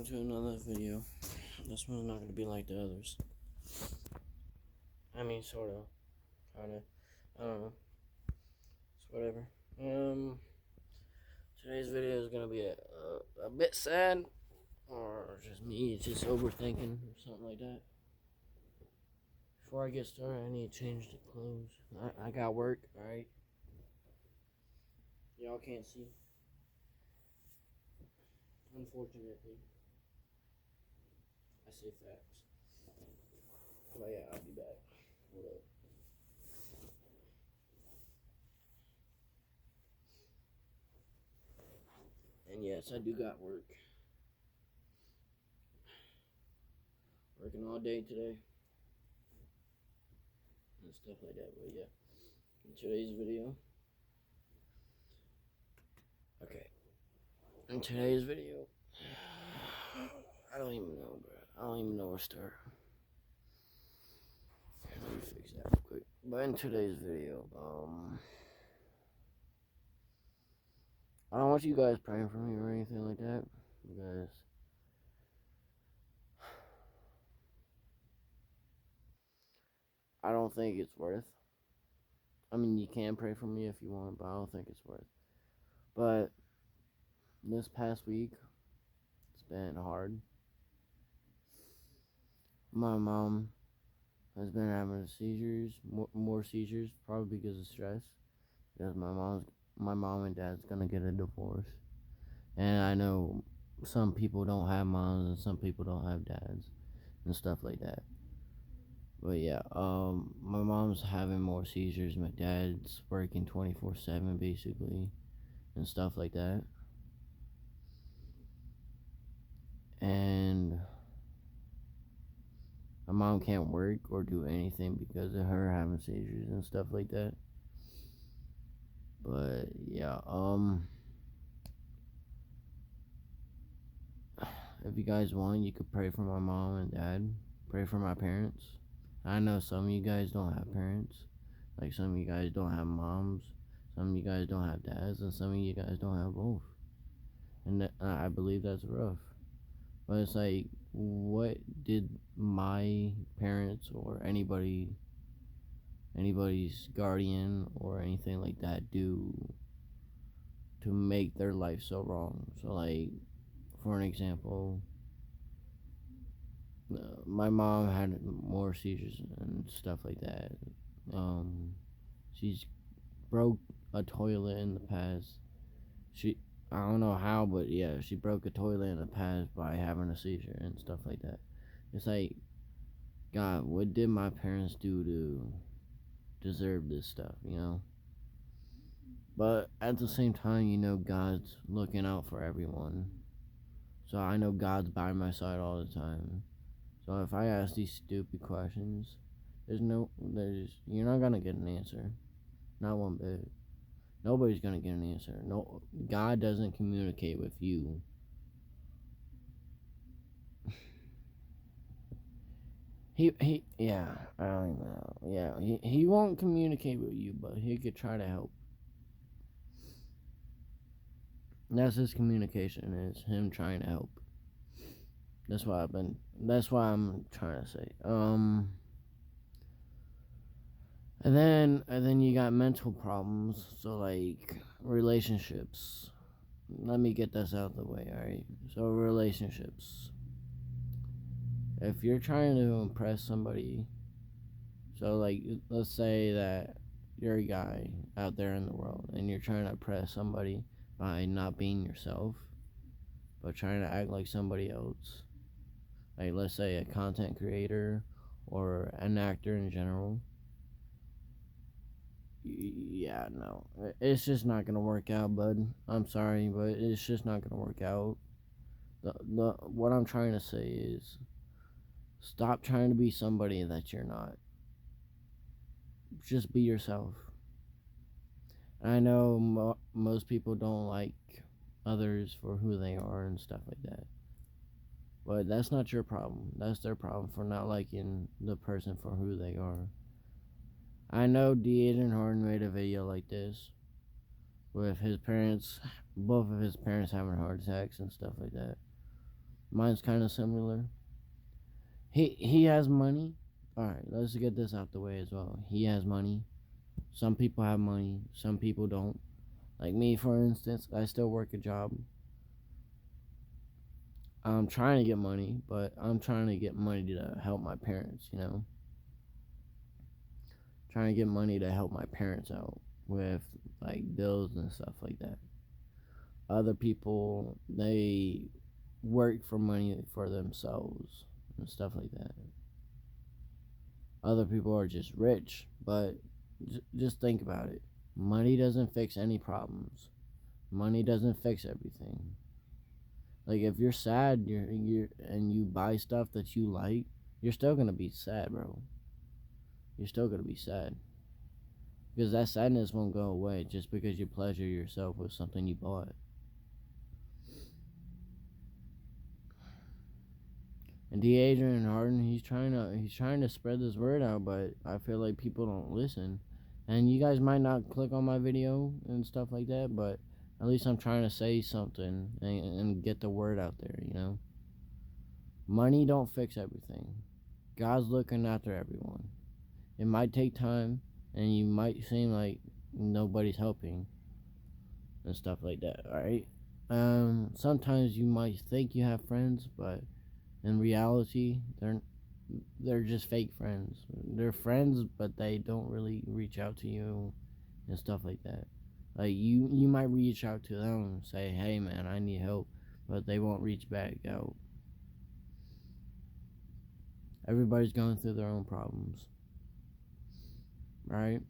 on to another video. This one's not gonna be like the others. I mean, sort of, kind of. I don't know. It's whatever. Today's video is gonna be a bit sad, or just me just overthinking or something like that. Before I get started, I need to change the clothes. I got work, alright? Y'all can't see. Unfortunately. I say facts. But yeah, I'll be back. Hold up. And yes, I do got work. Working all day today. And stuff like that, but yeah. In today's video. Okay. In today's video. I don't even know, bro. I don't even know where to start. Let me fix that real quick. But in today's video, I don't want you guys praying for me or anything like that, because I don't think it's worth. I mean, you can pray for me if you want, but I don't think it's worth. But this past week, it's been hard. My mom has been having seizures, more seizures, probably because of stress. Because my mom and dad's gonna get a divorce, and I know some people don't have moms and some people don't have dads and stuff like that. But yeah, my mom's having more seizures. My dad's working 24/7 basically, and stuff like that. And my mom can't work or do anything because of her having seizures and stuff like that. But yeah, if you guys want, you could pray for my mom and dad. Pray for my parents. I know some of you guys don't have parents. Like, some of you guys don't have moms. Some of you guys don't have dads. And some of you guys don't have both. And I believe that's rough. But it's like, what did my parents or anybody's guardian or anything like that do to make their life so wrong? So, like, for an example, my mom had more seizures and stuff like that. She's broke a toilet in the past. I don't know how, but yeah, she broke a toilet in the past by having a seizure and stuff like that. It's like, God, what did my parents do to deserve this stuff, you know? But at the same time, you know, God's looking out for everyone. So I know God's by my side all the time. So if I ask these stupid questions, you're not gonna get an answer. Not one bit. Nobody's gonna get an answer. No, God doesn't communicate with you. Yeah, I don't even know. Yeah, he won't communicate with you, but he could try to help. That's his communication, is him trying to help. That's what I'm trying to say. And then you got mental problems, so like relationships. Let me get this out of the way, alright? So relationships. If you're trying to impress somebody, so like let's say that you're a guy out there in the world and you're trying to impress somebody by not being yourself, but trying to act like somebody else. Like, let's say a content creator or an actor in general. Yeah, no, it's just not gonna work out, bud. I'm sorry, but it's just not gonna work out. What I'm trying to say is, stop trying to be somebody that you're not. Just be yourself. I know most people don't like others for who they are and stuff like that. But that's not your problem. That's their problem for not liking the person for who they are. I know D'Adrian Horton made a video like this with both of his parents having heart attacks and stuff like that. Mine's kind of similar. He has money. All right, let's get this out the way as well. He has money. Some people have money. Some people don't. Like me, for instance, I still work a job. I'm trying to get money, but I'm trying to get money to help my parents, Trying to get money to help my parents out with like bills and stuff like that. Other people, they work for money for themselves and stuff like that. Other people are just rich, but just think about it. Money doesn't fix any problems. Money doesn't fix everything. Like if you're sad, and you buy stuff that you like, you're still gonna be sad, bro. You're still gonna be sad because that sadness won't go away just because you pleasure yourself with something you bought. And D. Adrian Harden, he's trying to spread this word out, but I feel like people don't listen. And you guys might not click on my video and stuff like that, but at least I'm trying to say something and get the word out there. Money don't fix everything. God's looking after everyone. It might take time, and you might seem like nobody's helping and stuff like that, alright? Sometimes you might think you have friends, but in reality, they're just fake friends. They're friends, but they don't really reach out to you and stuff like that. Like you might reach out to them and say, "Hey, man, I need help," but they won't reach back out. Everybody's going through their own problems, right?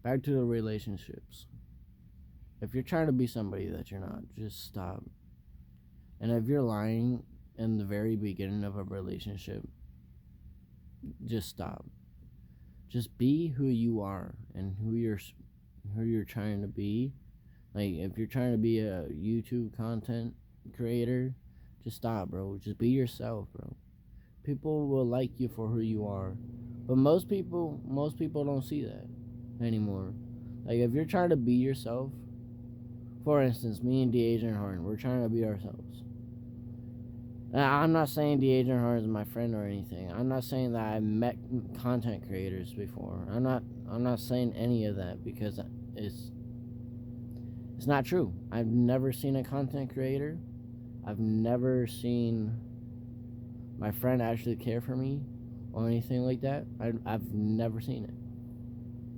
Back to the relationships. If you're trying to be somebody that you're not, just stop. And if you're lying in the very beginning of a relationship, just stop. Just be who you are and who you're trying to be. Like if you're trying to be a YouTube content creator, just stop, bro. Just be yourself, bro. People will like you for who you are. But most people don't see that anymore. Like if you're trying to be yourself, for instance, me and Adrian Harden, we're trying to be ourselves. I'm not saying Adrian Harden is my friend or anything. I'm not saying that I've met content creators before. I'm not saying any of that because it's not true. I've never seen a content creator. I've never seen my friend actually care for me or anything like that. I've never seen it.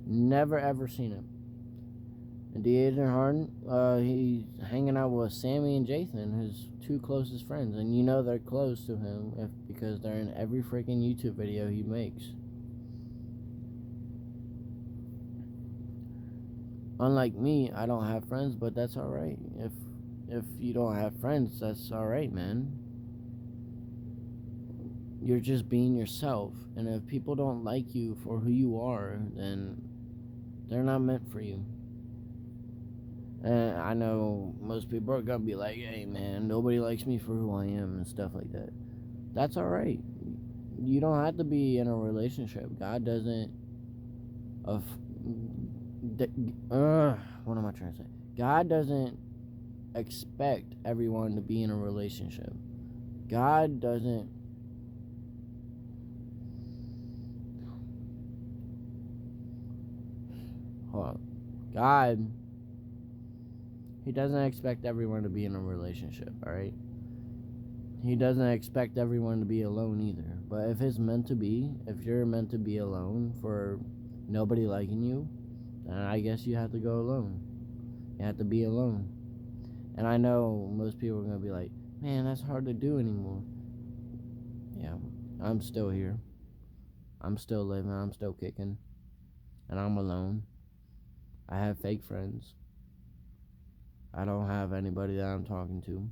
Never ever seen it. And Adrian Harden, he's hanging out with Sammy and Jathan, his two closest friends, and they're close to him because they're in every freaking YouTube video he makes. Unlike me, I don't have friends, but that's alright. If you don't have friends, that's alright, man. You're just being yourself, and if people don't like you for who you are, then they're not meant for you. And I know most people are gonna be like, "Hey, man, nobody likes me for who I am," and stuff like that. That's alright. You don't have to be in a relationship. God doesn't. What am I trying to say? God doesn't expect everyone to be in a relationship. God doesn't. Hold on. God. He doesn't expect everyone to be in a relationship, alright? He doesn't expect everyone to be alone either. But if it's meant to be, if you're meant to be alone for nobody liking you, then I guess you have to go alone. You have to be alone. And I know most people are going to be like, "Man, that's hard to do anymore." Yeah, I'm still here. I'm still living. I'm still kicking. And I'm alone. I have fake friends. I don't have anybody that I'm talking to.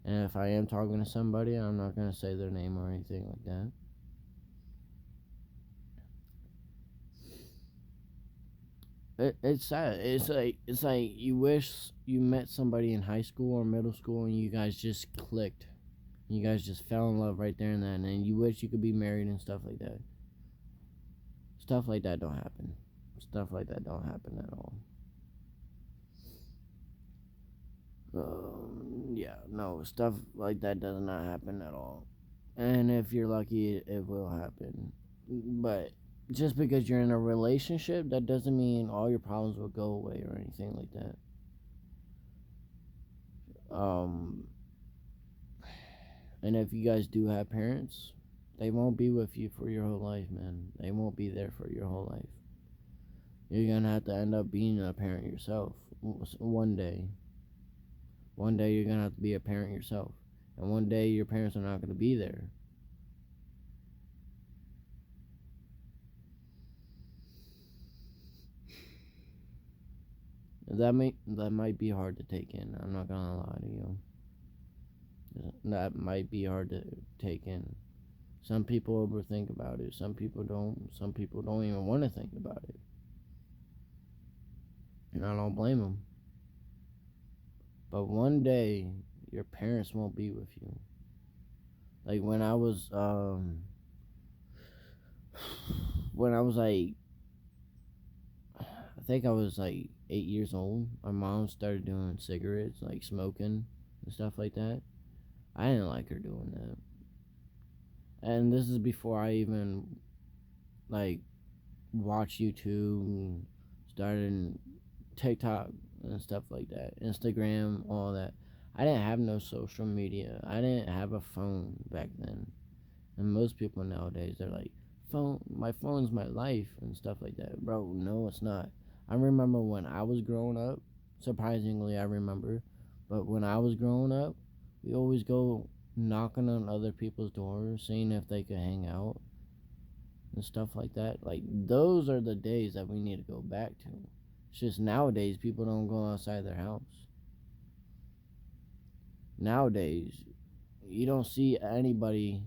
And if I am talking to somebody, I'm not going to say their name or anything like that. It's sad. It's like you wish you met somebody in high school or middle school and you guys just clicked. You guys just fell in love right there and then, and you wish you could be married and stuff like that. Stuff like that don't happen. Stuff like that don't happen at all. Yeah, no, stuff like that does not happen at all. And if you're lucky, it will happen. But just because you're in a relationship, that doesn't mean all your problems will go away or anything like that. Um, and if you guys do have parents, they won't be with you for your whole life, man. They won't be there for your whole life. You're gonna have to end up being a parent yourself one day. One day you're gonna have to be a parent yourself, and one day your parents are not gonna be there. That might be hard to take in. I'm not gonna lie to you. That might be hard to take in. Some people overthink about it. Some people don't. Some people don't even want to think about it. And I don't blame them. But one day, your parents won't be with you. Like when I was like, I think I was like 8 years old. My mom started doing cigarettes, like smoking and stuff like that. I didn't like her doing that. And this is before I even like watched YouTube and started TikTok and stuff like that, Instagram, all that. I didn't have no social media. I didn't have a phone back then. And most people nowadays, they're like, my phone's my life and stuff like that. Bro, no, it's not. I remember when I was growing up, surprisingly, I remember, but when I was growing up, we always go knocking on other people's doors, seeing if they could hang out and stuff like that. Like, those are the days that we need to go back to. It's just nowadays, people don't go outside their house. Nowadays, you don't see anybody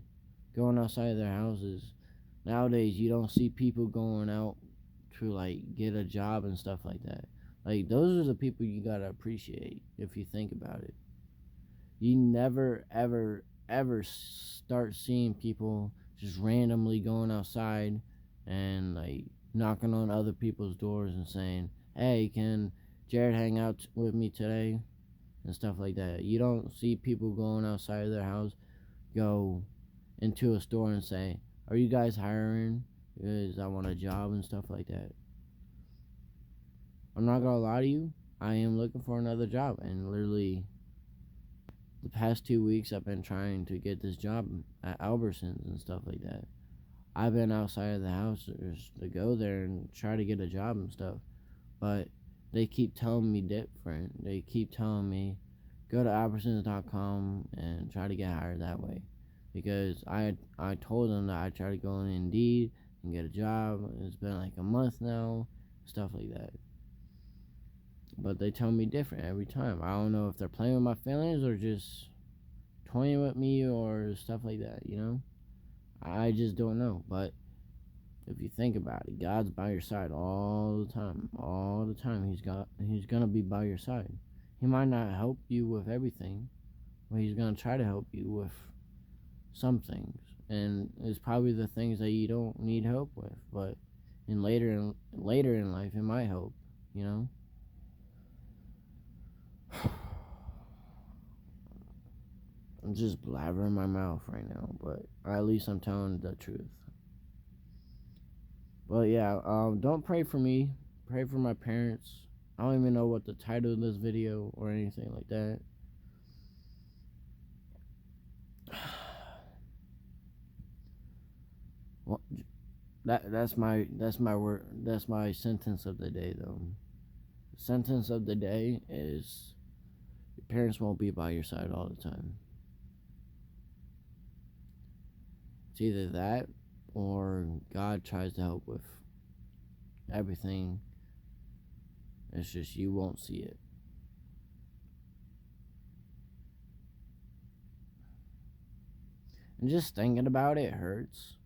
going outside their houses. Nowadays, you don't see people going out to like get a job and stuff like that. Like, those are the people you gotta appreciate if you think about it. You never ever start seeing people just randomly going outside and like knocking on other people's doors and saying, "Hey, can Jared hang out with me today?" and stuff like that. You don't see people going outside of their house, go into a store and say, "Are you guys hiring? Because I want a job," and stuff like that. I'm not gonna lie to you, I am looking for another job, and literally the past 2 weeks I've been trying to get this job at Albertsons and stuff like that. I've been outside of the house to go there and try to get a job and stuff, but they keep telling me different. They keep telling me go to Albertsons.com and try to get hired that way, because I told them that I tried to go on Indeed and get a job. It's been like a month now, stuff like that. But they tell me different every time. I don't know if they're playing with my feelings or just toying with me or stuff like that, you know? I just don't know. But if you think about it, God's by your side all the time. All the time he's gonna be by your side. He might not help you with everything, but he's gonna try to help you with some things. And it's probably the things that you don't need help with, but later in life it might help, you know? I'm just blabbering my mouth right now, but at least I'm telling the truth. But yeah, don't pray for me. Pray for my parents. I don't even know what the title of this video or anything like that. Well, that's my word. That's my sentence of the day, though. The sentence of the day is your parents won't be by your side all the time. It's either that or God tries to help with everything. It's just you won't see it. And just thinking about it hurts.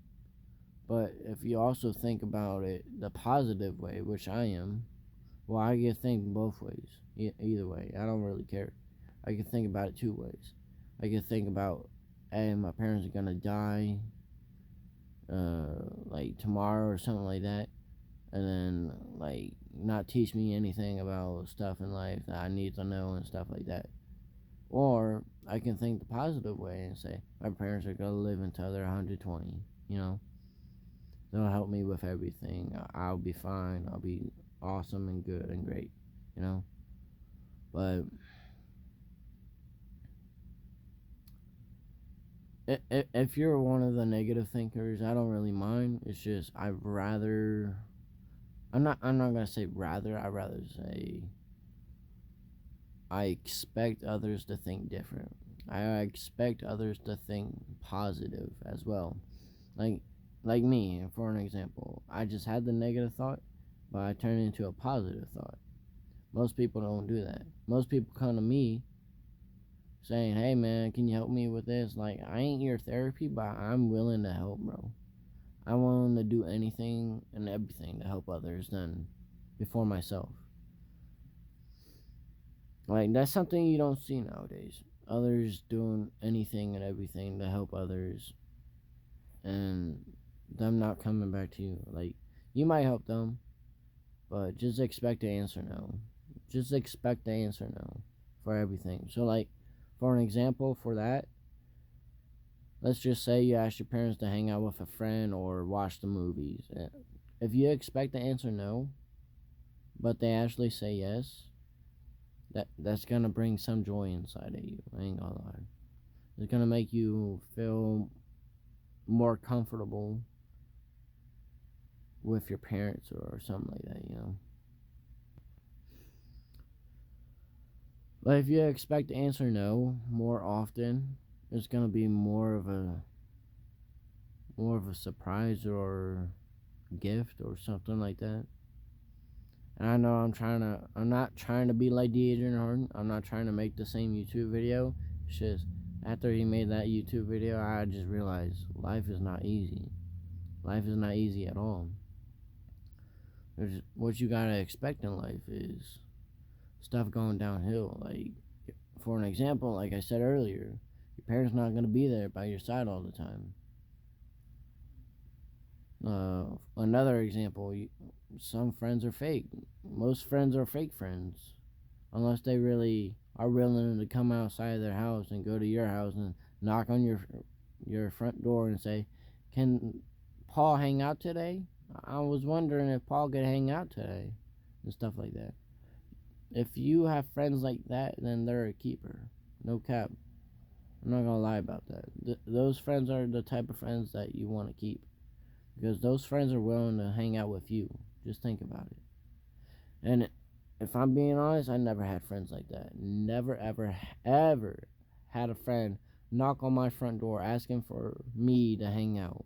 But if you also think about it the positive way, which I am, well, I can think both ways. Either way, I don't really care. I can think about it two ways. I can think about, hey, my parents are gonna die, like tomorrow or something like that, and then like not teach me anything about stuff in life that I need to know and stuff like that. Or I can think the positive way and say, my parents are going to live until they're 120, you know? They'll help me with everything. I'll be fine. I'll be awesome and good and great, you know? But if you're one of the negative thinkers, I don't really mind. It's just I'm not gonna say rather. I'd rather say I expect others to think different. I expect others to think positive as well. Like like me, for an example, I just had the negative thought, but I turned it into a positive thought. Most people don't do that. Most people come to me saying, "Hey man, can you help me with this?" Like, I ain't your therapy, but I'm willing to help, bro. I'm willing to do anything and everything to help others than before myself. Like, that's something you don't see nowadays. Others doing anything and everything to help others and them not coming back to you. Like, you might help them, but just expect the answer no. Just expect the answer no for everything. So, like, for an example for that, let's just say you ask your parents to hang out with a friend or watch the movies. If you expect the answer no, but they actually say yes, that's gonna bring some joy inside of you. I ain't gonna lie. It's gonna make you feel more comfortable with your parents or something like that, you know. But if you expect the answer no more often, it's gonna be more of a surprise or gift or something like that. And I know I'm not trying to be like D. Adrian Harden. I'm not trying to make the same YouTube video. It's just, after he made that YouTube video, I just realized life is not easy. Life is not easy at all. What you gotta expect in life is stuff going downhill. Like, for an example, like I said earlier, your parents not gonna be there by your side all the time. Another example, some friends are fake. Most friends are fake friends, unless they really are willing to come outside of their house and go to your house and knock on your front door and say, "Can Paul hang out today? I was wondering if Paul could hang out today," and stuff like that. If you have friends like that, then they're a keeper. No cap. I'm not gonna lie about that. Those friends are the type of friends that you want to keep, because those friends are willing to hang out with you. Just think about it. And if I'm being honest, I never had friends like that. Never, ever, ever had a friend knock on my front door asking for me to hang out.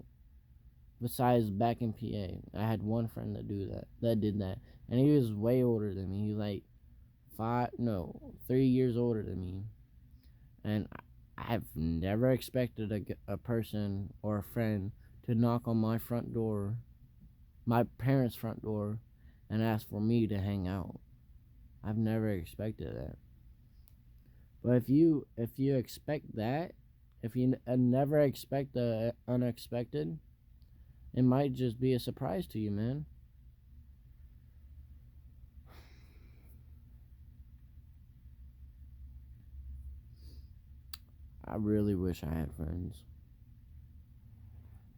Besides back in PA, I had one friend that did that. And he was way older than me. He was like 3 years older than me. And I've never expected a person or a friend to knock on my front door, my parents' front door, and ask for me to hang out. I've never expected that. But if you expect that, if you never expect the unexpected, it might just be a surprise to you, man. I really wish I had friends.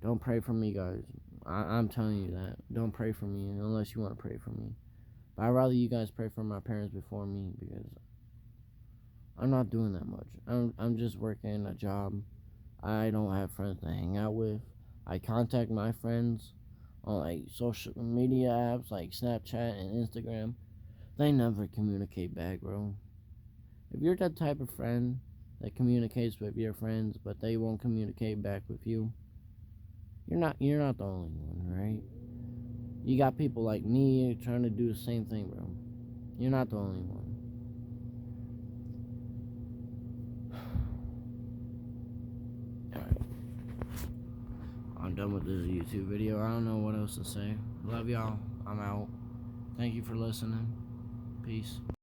Don't pray for me, guys. I'm telling you that. Don't pray for me unless you want to pray for me. But I'd rather you guys pray for my parents before me, because I'm not doing that much. I'm just working a job. I don't have friends to hang out with. I contact my friends on like social media apps like Snapchat and Instagram. They never communicate back, bro. If you're that type of friend that communicates with your friends but they won't communicate back with you, you're not the only one, right? You got people like me trying to do the same thing, bro. You're not the only one. Alright. I'm done with this YouTube video. I don't know what else to say. Love y'all. I'm out. Thank you for listening. Peace.